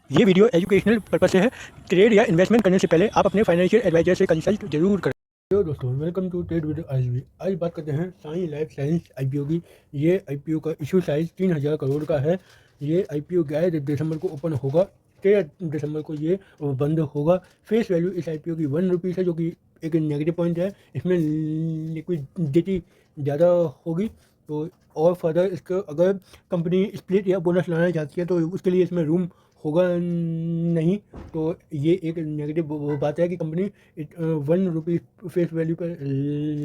ये video educational purpose से है। ट्रेड या इन्वेस्टमेंट करने से पहले आप अपने फाइनेंशियल एडवाइजर से कंसल्ट जरूर करें। हेलो दोस्तों, वेलकम टू ट्रेड वीडियो। आज बात करते हैं साई लाइफ साइंस आईपीओ की। ये आईपीओ का इशू साइज 3000 करोड़ का है। ये आईपीओ 11 दिसंबर को ओपन होगा, 13 दिसंबर को ये बंद होगा। फेस वैल्यू इस आईपीओ की 1 रुपीज़ है, जो कि एक नेगेटिव पॉइंट है। इसमें लिक्विडिटी ज़्यादा होगी। तो और फर्दर इसका अगर कंपनी स्प्लिट या बोनस लाना चाहती है तो उसके लिए इसमें रूम होगा नहीं। तो ये एक नेगेटिव बात है कि कंपनी 1 रुपी फेस वैल्यू पर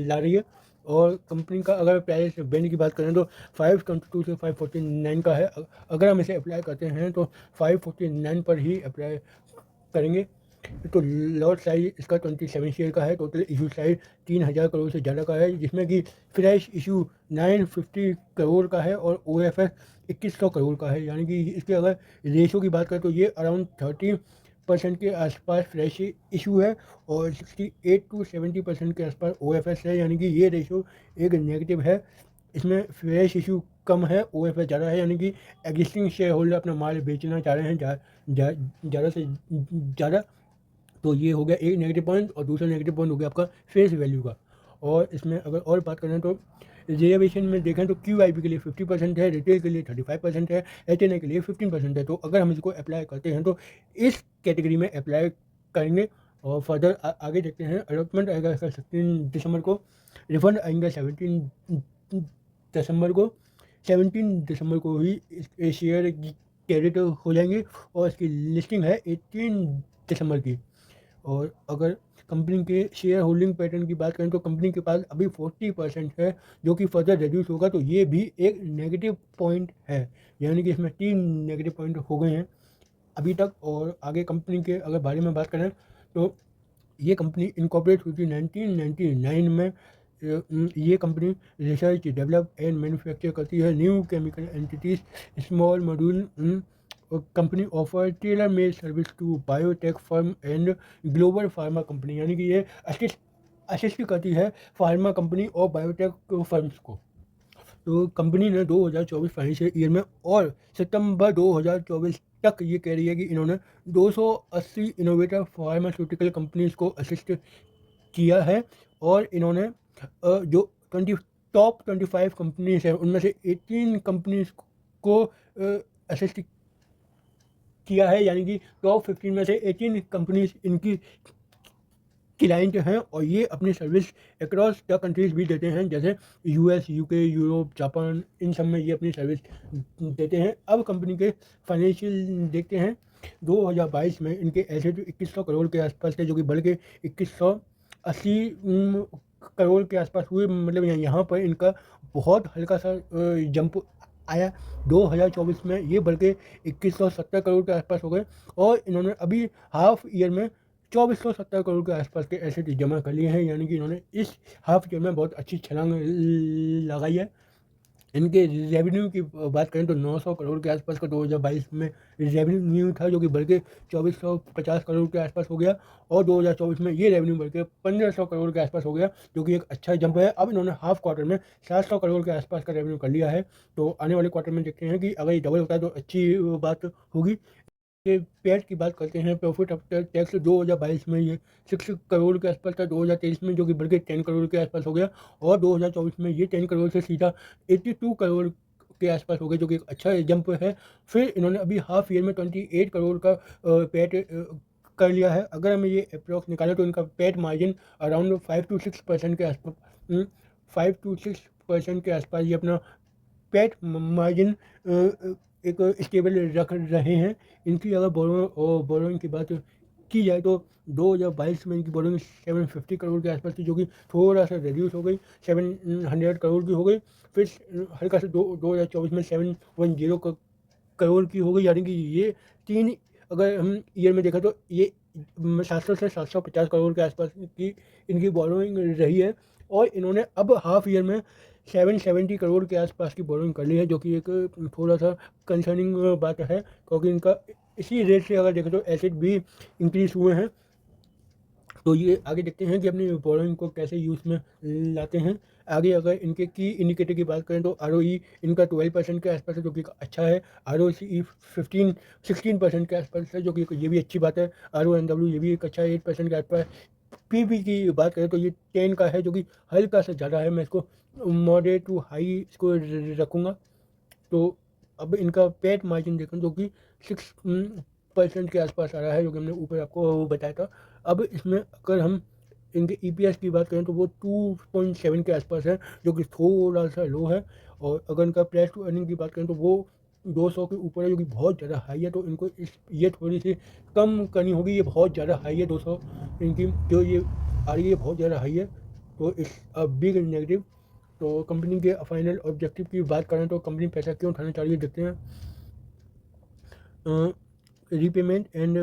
ला रही है। और कंपनी का अगर प्राइस बैंड की बात करें तो 522 से 549 का है। अगर हम इसे अप्लाई करते हैं तो 549 पर ही अप्लाई करेंगे। तो लॉट साइज इसका 27 शेयर का है। टोटल इशू साइज 3000 करोड़ से ज़्यादा का है, जिसमें कि फ्रेश इशू 950 करोड़ का है और ओ एफ एस 2100 करोड़ का है। यानी कि इसके अगर रेशो की बात करें तो ये अराउंड 30% के आसपास फ्रेश इशू है और 68 to 70% के आसपास ओ एफ एस है। यानी कि ये रेशो एक नेगेटिव है। इसमें फ्रेश इशू कम है, ओ एफ एस ज़्यादा है। यानी कि एग्जिस्टिंग शेयर होल्डर अपना माल बेचना चाह रहे हैं ज़्यादा से ज़्यादा। तो ये हो गया एक नेगेटिव पॉइंट। और दूसरा नेगेटिव पॉइंट हो गया आपका फेस वैल्यू का। और इसमें अगर और बात करें तो रिजर्वेशन में देखें तो क्यू आई पी के लिए 50% है, रिटेल के लिए 35% है, एच एन आई के लिए 15% है। तो अगर हम इसको अप्लाई करते हैं तो इस कैटेगरी में अप्लाई करेंगे। और फर्दर आगे देखते हैं। अलॉटमेंट आएगा इसका 16 दिसंबर को, रिफंड आएंगे 17 दिसंबर को। 17 दिसंबर को ही शेयर क्रेडिट हो जाएंगे और इसकी लिस्टिंग है 18 दिसंबर की। और अगर कंपनी के शेयर होल्डिंग पैटर्न की बात करें तो कंपनी के पास अभी 40% है, जो कि फर्दर रिड्यूस होगा। तो ये भी एक नेगेटिव पॉइंट है। यानी कि इसमें 3 नेगेटिव पॉइंट हो गए हैं अभी तक। और आगे कंपनी के अगर बारे में बात करें तो ये कंपनी इनकॉर्पोरेट हुई थी 1999 में। ये company research, develop and manufacture करती है new chemical entities, small module company offer tailor made service to biotech firm and global pharma company. यानी कि ये असिस्ट करती है फार्मा कंपनी और बायोटेक फर्म्स को। तो कंपनी ने 2024 फाइनेंशियल ईयर में और सितंबर 2024 तक ये कह रही है कि इन्होंने 280 इनोवेटर फार्मास्यूटिकल कंपनीज को असिस्ट किया है। और इन्होंने जो 25 कंपनीज हैं उनमें से 18 कंपनीज को असिस्ट किया है। यानी कि टॉप 15 में से 18 कंपनीज इनकी क्लाइंट हैं। और ये अपनी सर्विस अक्रॉस द कंट्रीज भी देते हैं, जैसे यूएस, यूके, यूरोप, जापान, इन सब में ये अपनी सर्विस देते हैं। अब कंपनी के फाइनेंशियल देखते हैं। 2022 में इनके एसेट 2100 करोड़ के आसपास थे, जो कि बढ़ के 2180 करोड़ के आसपास हुए। मतलब यहाँ पर इनका बहुत हल्का सा जंप आया। 2024 में ये बढ़ के 2170 करोड़ के आसपास हो गए। और इन्होंने अभी हाफ ईयर में 2470 करोड़ के आसपास के एसेट जमा कर लिए हैं। यानी कि इन्होंने इस हाफ ईयर में बहुत अच्छी छलांग लगाई है। इनके रेवेन्यू की बात करें तो 900 करोड़ के आसपास का 2022 में रेवेन्यू था, जो कि बढ़ के 2450 करोड़ के आसपास हो गया। और 2024 में ये रेवेन्यू बढ़ के 1500 करोड़ के आसपास हो गया, जो कि एक अच्छा जंप है। अब इन्होंने हाफ क्वार्टर में 700 करोड़ के आसपास का रेवेन्यू कर लिया है। तो आने वाले क्वार्टर में देखते हैं कि अगर ये डबल होता है तो अच्छी बात होगी। ये पैट की बात करते हैं, प्रॉफिट आफ्टर टैक्स 2022 में ये 6 करोड़ के आसपास था, 2023 में जो कि बढ़ के 10 करोड़ के आसपास हो गया। और 2024 में ये 10 करोड़ से सीधा 82 करोड़ के आसपास हो गया, जो कि एक अच्छा जंप है। फिर इन्होंने अभी हाफ ईयर में 28 करोड़ का पैट कर लिया है। अगर हमें ये अप्रॉक्स निकालें तो इनका पैट मार्जिन अराउंड 5 to 6% के आसपास 5 to 6% के आसपास ये अपना पैट मार्जिन एक स्टेबल रख रहे हैं। इनकी अगर बोरोइंग की बात की जाए तो 2022 में इनकी बोरोइंग 750 करोड़ के आसपास थी, जो कि थोड़ा सा रिड्यूस हो गई, 700 करोड़ की हो गई। फिर हल्का से 2024 में 710 करोड़ की हो गई। यानी कि ये तीन, अगर हम ईयर में देखा तो ये 700 से 750 करोड़ के आसपास की इनकी बोरोइंग रही है। और इन्होंने अब हाफ ईयर में 770 करोड़ के आसपास की बोरोइंग कर ली है, जो कि एक थोड़ा सा कंसर्निंग बात है, क्योंकि इनका इसी रेट से अगर देखें तो एसेट भी इंक्रीज हुए हैं। तो ये आगे देखते हैं कि अपनी बोरोइंग को कैसे यूज़ में लाते हैं। आगे अगर इनके की इंडिकेटर की बात करें तो आरओई इनका 12% के आसपास है, जो कि अच्छा है। आरओसीई 16% के आसपास है, जो कि ये भी अच्छी बात है। आरओएनडब्ल्यू ये भी एक अच्छा है, 8% के आसपास। पीबी की बात करें तो ये 10 का है, जो कि हल्का सा ज़्यादा है। मैं इसको मॉडरेट टू हाई इसको रखूँगा। तो अब इनका पेट मार्जिन देखें, जो कि 6% के आसपास आ रहा है, जो कि हमने ऊपर आपको बताया था। अब इसमें अगर हम इनके ईपीएस की बात करें तो वो 2.7 के आसपास है, जो कि थोड़ा सा लो है। और अगर इनका प्राइस टू अर्निंग की बात करें तो वो 200 के ऊपर है, जो कि बहुत ज़्यादा हाई है। तो इनको ये थोड़ी सी कम करनी होगी। ये बहुत ज़्यादा हाई है, 200 इनकी जो ये आ रही है बहुत ज़्यादा हाई है। तो इस बिग नेगेटिव। तो कंपनी के फाइनल ऑब्जेक्टिव की बात करें तो कंपनी पैसा क्यों उठाना चाह रही है, देखते हैं। Repayment and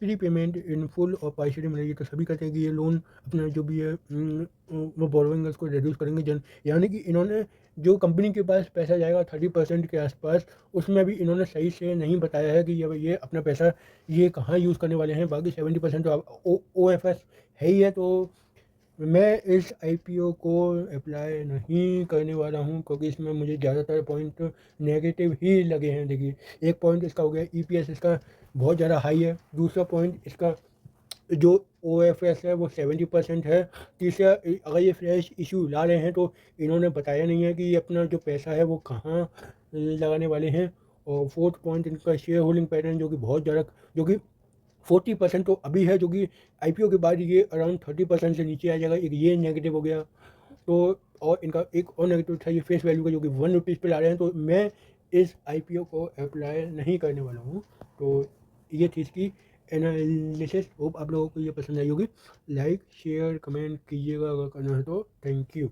prepayment in full और पार्शियली, मतलब ये तो सभी कहते हैं कि ये लोन अपना जो भी है वो बोरोइंग है उसको रिड्यूस करेंगे। यानी कि इन्होंने जो कंपनी के पास पैसा जाएगा 30% के आसपास, उसमें भी इन्होंने सही से नहीं बताया है कि ये अपना पैसा ये कहाँ यूज़ करने वाले हैं। बाकी 70% तो ओ एफ एस है ही है। तो मैं इस आईपीओ को अप्लाई नहीं करने वाला हूं, क्योंकि इसमें मुझे ज़्यादातर पॉइंट नेगेटिव ही लगे हैं। देखिए, एक पॉइंट इसका हो गया ईपीएस इसका बहुत ज़्यादा हाई है। दूसरा पॉइंट इसका जो ओएफएस है वो 70% है। तीसरा, अगर ये फ्रेश इशू ला रहे हैं तो इन्होंने बताया नहीं है कि ये अपना जो पैसा है वो कहाँ लगाने वाले हैं। और फोर्थ पॉइंट इनका शेयर होल्डिंग पैटर्न, जो कि बहुत ज़्यादा, जो कि 40% तो अभी है, जो कि आईपीओ के बाद ये अराउंड 30% से नीचे आ जाएगा। एक ये नेगेटिव हो गया। तो और इनका एक और नेगेटिव था ये फेस वैल्यू का, जो कि 1 रुपीज़ पे ला रहे हैं। तो मैं इस आईपीओ को अप्लाई नहीं करने वाला हूँ। तो ये थी इसकी एनालिसिस। होप आप लोगों को ये पसंद आई होगी। लाइक शेयर कमेंट कीजिएगा अगर करना है तो। Thank you.